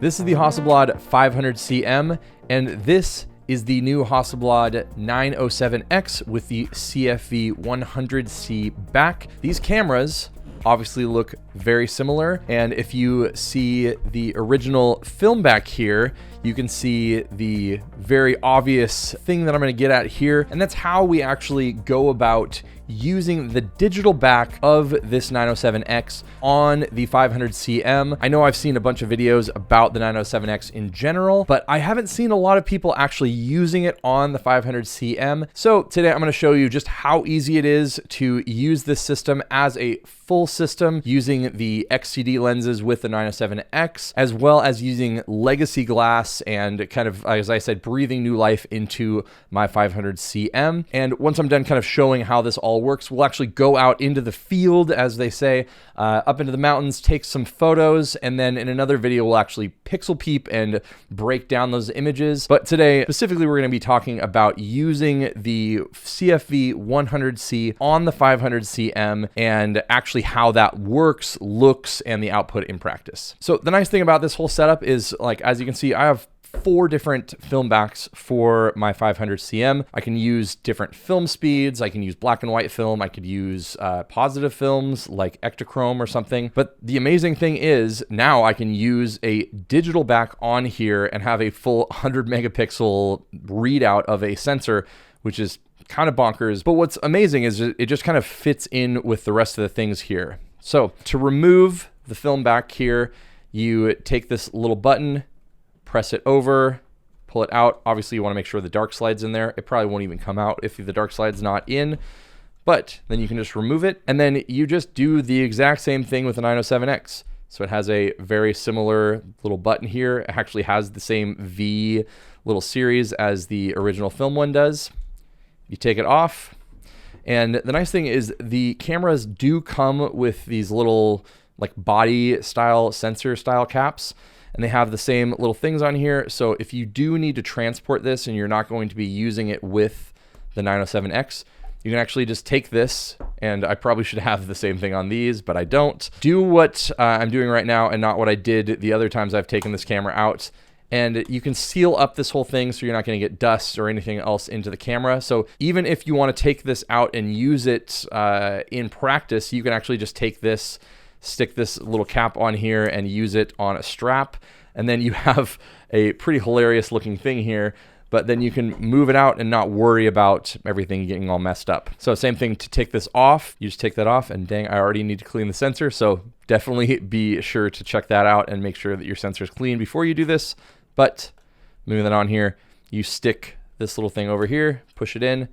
This is the Hasselblad 500cm, and this is the new Hasselblad 907X with the CFV 100C back. These cameras obviously look very similar, and if you see the original film back here, you can see the very obvious thing that I'm going to get at here, and that's how we actually go about using the digital back of this 907X on the 500cm. I know I've seen a bunch of videos about the 907X in general, but I haven't seen a lot of people actually using it on the 500cm. So today I'm going to show you just how easy it is to use this system as a full system using the XCD lenses with the 907X, as well as using legacy glass and kind of, as I said, breathing new life into my 500cm. And once I'm done kind of showing how this all works, we'll actually go out into the field, as they say, up into the mountains, take some photos, and then in another video we'll actually pixel peep and break down those images. But today specifically we're going to be talking about using the CFV 100C on the 500cm and actually how that works, looks, and the output in practice. So the nice thing about this whole setup is, like, as you can see, I have 4 different film backs for my 500cm. I can use different film speeds. I can use black and white film. I could use positive films like Ektachrome or something. But the amazing thing is now I can use a digital back on here and have a full 100 megapixel readout of a sensor, which is kind of bonkers. But what's amazing is it just kind of fits in with the rest of the things here. So to remove the film back here, you take this little button, press it over, pull it out. Obviously you want to make sure the dark slide's in there. It probably won't even come out if the dark slide's not in, but then you can just remove it. And then you just do the exact same thing with the 907X. So it has a very similar little button here. It actually has the same V little series as the original film one does. You take it off, and the nice thing is the cameras do come with these little like body style sensor style caps, and they have the same little things on here. So if you do need to transport this and you're not going to be using it with the 907X, you can actually just take this, and I probably should have the same thing on these, but I don't. Do what I'm doing right now and not what I did the other times I've taken this camera out. And you can seal up this whole thing so you're not going to get dust or anything else into the camera. So even if you want to take this out and use it in practice, you can actually just take this, stick this little cap on here and use it on a strap. And then you have a pretty hilarious looking thing here, but then you can move it out and not worry about everything getting all messed up. So same thing to take this off. You just take that off, and dang, I already need to clean the sensor. So definitely be sure to check that out and make sure that your sensor is clean before you do this. But moving that on here, you stick this little thing over here, push it in,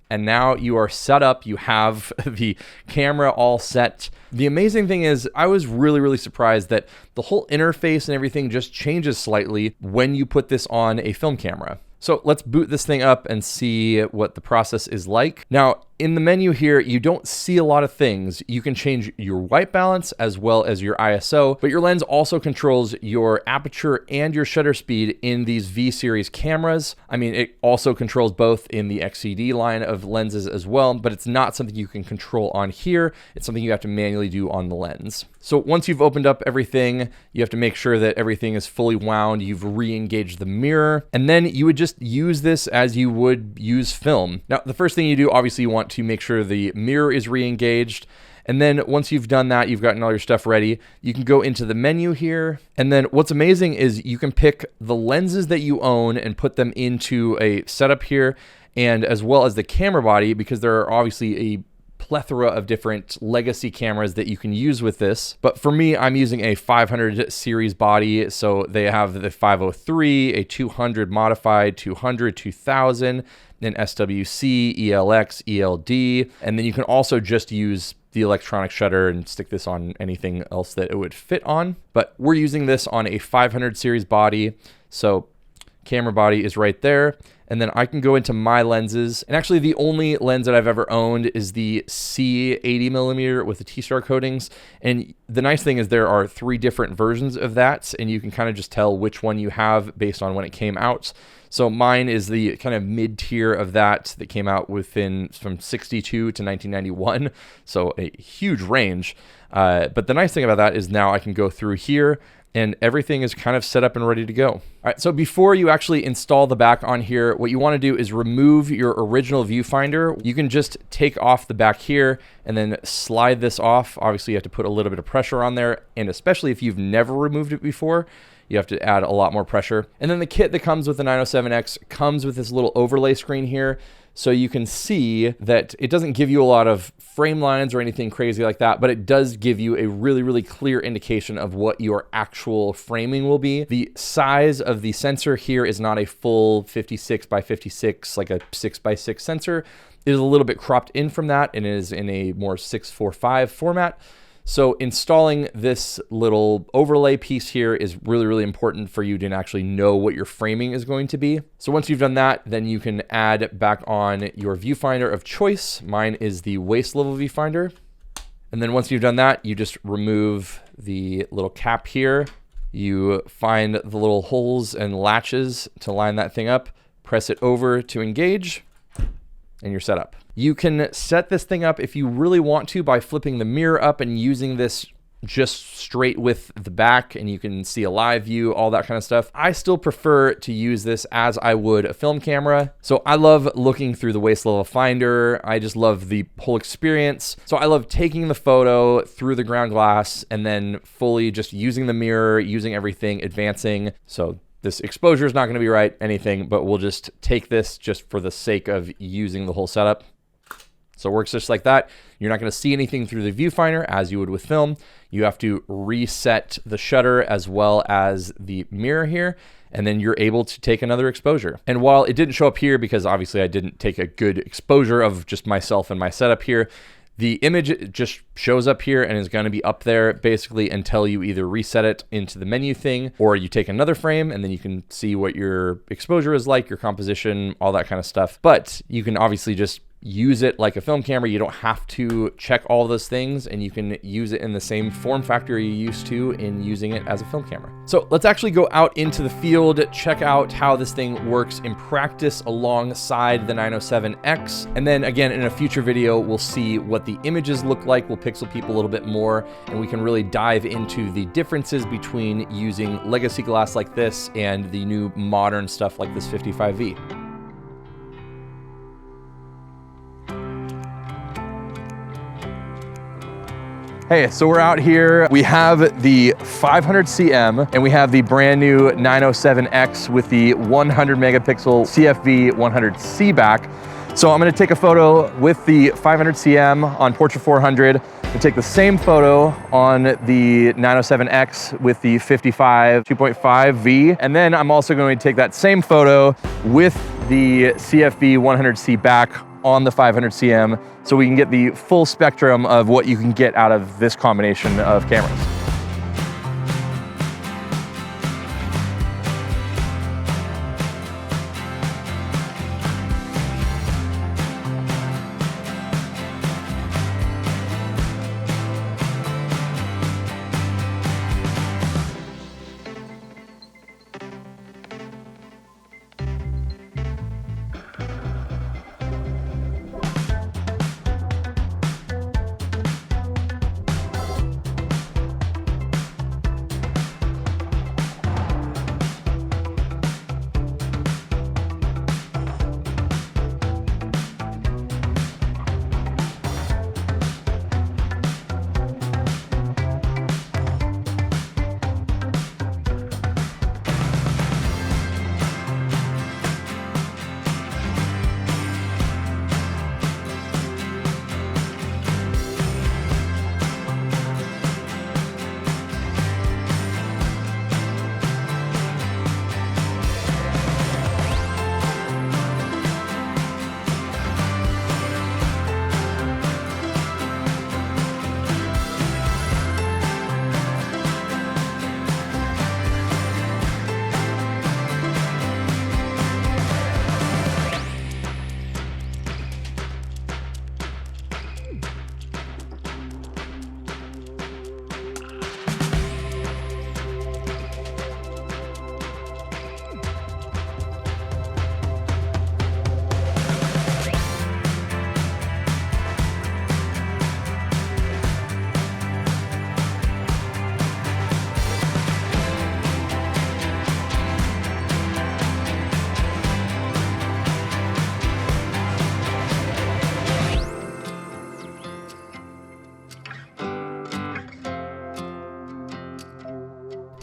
and now you are set up. You have the camera all set. The amazing thing is I was really surprised that the whole interface and everything just changes slightly when you put this on a film camera. So let's boot this thing up and see what the process is like. Now, in the menu here, you don't see a lot of things. You can change your white balance as well as your ISO, but your lens also controls your aperture and your shutter speed in these V series cameras. I mean, it also controls both in the XCD line of lenses as well, but it's not something you can control on here. It's something you have to manually do on the lens. So once you've opened up everything, you have to make sure that everything is fully wound. You've re-engaged the mirror, and then you would just use this as you would use film. Now, the first thing you do, obviously you want to make sure the mirror is re-engaged. And then once you've done that, you've gotten all your stuff ready, you can go into the menu here. And then what's amazing is you can pick the lenses that you own and put them into a setup here, and as well as the camera body, because there are obviously a plethora of different legacy cameras that you can use with this. But for me, I'm using a 500 series body. So they have the 503, a 200 modified, 200, 2000, an SWC, ELX, ELD. And then you can also just use the electronic shutter and stick this on anything else that it would fit on. But we're using this on a 500 series body. So camera body is right there. And then I can go into my lenses. And actually the only lens that I've ever owned is the C 80mm with the T-star coatings. And the nice thing is there are 3 different versions of that, and you can kind of just tell which one you have based on when it came out. So mine is the kind of mid-tier of that came out from 62 to 1991. So a huge range. But the nice thing about that is now I can go through here and everything is kind of set up and ready to go. All right, so before you actually install the back on here, what you want to do is remove your original viewfinder. You can just take off the back here and then slide this off. Obviously, you have to put a little bit of pressure on there, and especially if you've never removed it before, you have to add a lot more pressure. And then the kit that comes with the 907X comes with this little overlay screen here. So you can see that it doesn't give you a lot of frame lines or anything crazy like that, but it does give you a really, really clear indication of what your actual framing will be. The size of the sensor here is not a full 56 by 56, like a 6 by 6 sensor. It is a little bit cropped in from that and is in a more 645 format. So installing this little overlay piece here is really, really important for you to actually know what your framing is going to be. So once you've done that, then you can add back on your viewfinder of choice. Mine is the waist level viewfinder. And then once you've done that, you just remove the little cap here. You find the little holes and latches to line that thing up, press it over to engage, and you're set up. You can set this thing up if you really want to by flipping the mirror up and using this just straight with the back, and you can see a live view, all that kind of stuff. I still prefer to use this as I would a film camera. So I love looking through the waist level finder. I just love the whole experience. So I love taking the photo through the ground glass and then fully just using the mirror, using everything, advancing. So this exposure is not going to be right, anything, but we'll just take this just for the sake of using the whole setup. So it works just like that. You're not going to see anything through the viewfinder as you would with film. You have to reset the shutter as well as the mirror here, and then you're able to take another exposure. And while it didn't show up here because obviously I didn't take a good exposure of just myself and my setup here, the image just shows up here and is going to be up there basically until you either reset it into the menu thing or you take another frame, and then you can see what your exposure is like, your composition, all that kind of stuff. But you can obviously just use it like a film camera. You don't have to check all those things, and you can use it in the same form factor you used to in using it as a film camera. So let's actually go out into the field, check out how this thing works in practice alongside the 907X. And then again, in a future video, we'll see what the images look like. We'll pixel peep a little bit more, and we can really dive into the differences between using legacy glass like this and the new modern stuff like this 55V. Hey, so we're out here. We have the 500cm and we have the brand new 907X with the 100 megapixel CFV 100C back. So I'm gonna take a photo with the 500cm on Portrait 400 and take the same photo on the 907X with the 55 2.5V. And then I'm also going to take that same photo with the CFV 100C back on the 500cm, so we can get the full spectrum of what you can get out of this combination of cameras.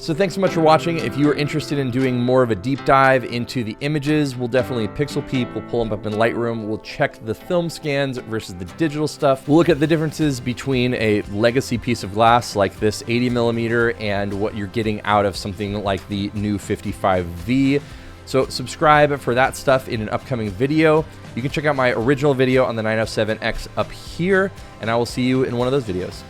So thanks so much for watching. If you are interested in doing more of a deep dive into the images, we'll definitely pixel peep. We'll pull them up in Lightroom. We'll check the film scans versus the digital stuff. We'll look at the differences between a legacy piece of glass like this 80mm and what you're getting out of something like the new 55V. So subscribe for that stuff in an upcoming video. You can check out my original video on the 907X up here, and I will see you in one of those videos.